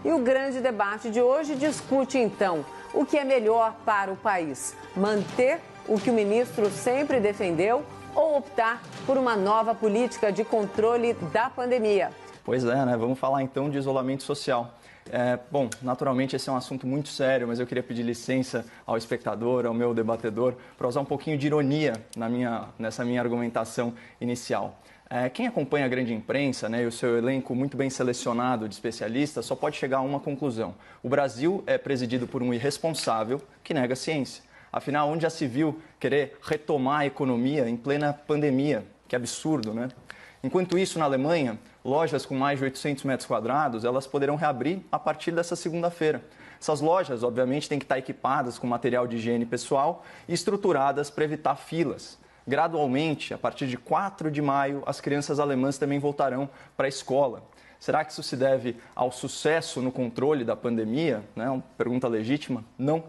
E o grande debate de hoje discute, então, o que é melhor para o país: manter o que o ministro sempre defendeu ou optar por uma nova política de controle da pandemia? Pois é, né? Vamos falar então de isolamento social. Bom, naturalmente esse é um assunto muito sério, mas eu queria pedir licença ao espectador, ao meu debatedor, para usar um pouquinho de ironia nessa minha argumentação inicial. Quem acompanha a grande imprensa, né, e o seu elenco muito bem selecionado de especialistas só pode chegar a uma conclusão: o Brasil é presidido por um irresponsável que nega a ciência. Afinal, onde já se viu querer retomar a economia em plena pandemia? Que absurdo, né? Enquanto isso, na Alemanha, lojas com mais de 800 metros quadrados, elas poderão reabrir a partir dessa segunda-feira. Essas lojas, obviamente, têm que estar equipadas com material de higiene pessoal e estruturadas para evitar filas. Gradualmente, a partir de 4 de maio, as crianças alemãs também voltarão para a escola. Será que isso se deve ao sucesso no controle da pandemia? Uma pergunta legítima? Não.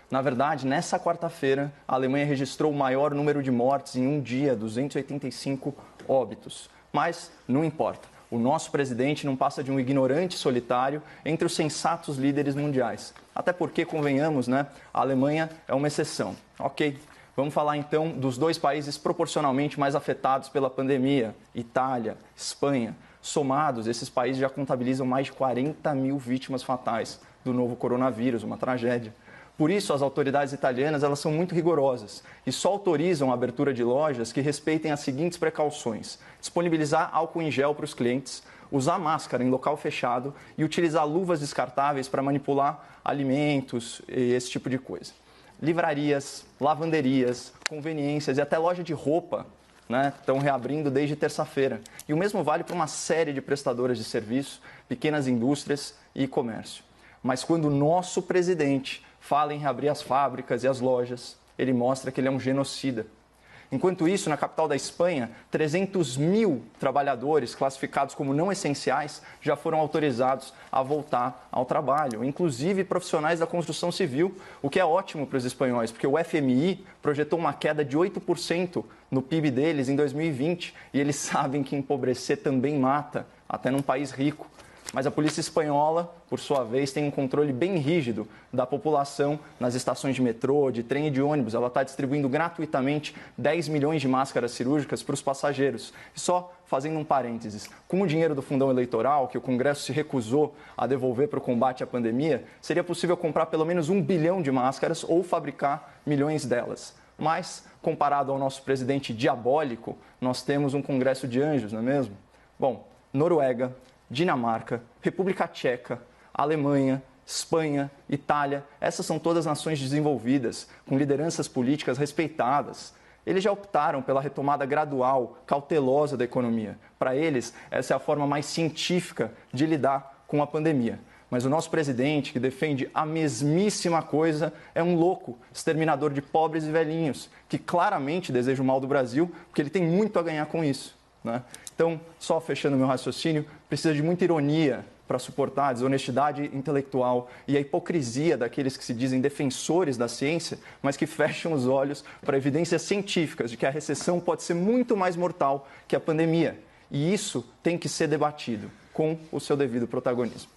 Na verdade, nessa quarta-feira, a Alemanha registrou o maior número de mortes em um dia, 285 óbitos. Mas não importa. O nosso presidente não passa de um ignorante solitário entre os sensatos líderes mundiais. Até porque, convenhamos, né, a Alemanha é uma exceção. Ok, vamos falar então dos dois países proporcionalmente mais afetados pela pandemia: Itália, Espanha. Somados, esses países já contabilizam mais de 40 mil vítimas fatais do novo coronavírus, uma tragédia. Por isso, as autoridades italianas elas são muito rigorosas e só autorizam a abertura de lojas que respeitem as seguintes precauções: disponibilizar álcool em gel para os clientes, usar máscara em local fechado e utilizar luvas descartáveis para manipular alimentos e esse tipo de coisa. Livrarias, lavanderias, conveniências e até loja de roupa, né, estão reabrindo desde terça-feira. E o mesmo vale para uma série de prestadoras de serviço, pequenas indústrias e comércio. Mas quando o nosso presidente fala em reabrir as fábricas e as lojas, ele mostra que ele é um genocida. Enquanto isso, na capital da Espanha, 300 mil trabalhadores classificados como não essenciais já foram autorizados a voltar ao trabalho, inclusive profissionais da construção civil, o que é ótimo para os espanhóis, porque o FMI projetou uma queda de 8% no PIB deles em 2020 e eles sabem que empobrecer também mata, até num país rico. Mas a polícia espanhola, por sua vez, tem um controle bem rígido da população nas estações de metrô, de trem e de ônibus. Ela está distribuindo gratuitamente 10 milhões de máscaras cirúrgicas para os passageiros. E só fazendo um parênteses, com o dinheiro do fundão eleitoral, que o Congresso se recusou a devolver para o combate à pandemia, seria possível comprar pelo menos 1 bilhão de máscaras ou fabricar milhões delas. Mas, comparado ao nosso presidente diabólico, nós temos um Congresso de anjos, não é mesmo? Bom, Noruega, Dinamarca, República Tcheca, Alemanha, Espanha, Itália, essas são todas nações desenvolvidas, com lideranças políticas respeitadas. Eles já optaram pela retomada gradual, cautelosa da economia. Para eles, essa é a forma mais científica de lidar com a pandemia. Mas o nosso presidente, que defende a mesmíssima coisa, é um louco, exterminador de pobres e velhinhos, que claramente deseja o mal do Brasil, porque ele tem muito a ganhar com isso, né? Então, só fechando meu raciocínio, precisa de muita ironia para suportar a desonestidade intelectual e a hipocrisia daqueles que se dizem defensores da ciência, mas que fecham os olhos para evidências científicas de que a recessão pode ser muito mais mortal que a pandemia. E isso tem que ser debatido com o seu devido protagonismo.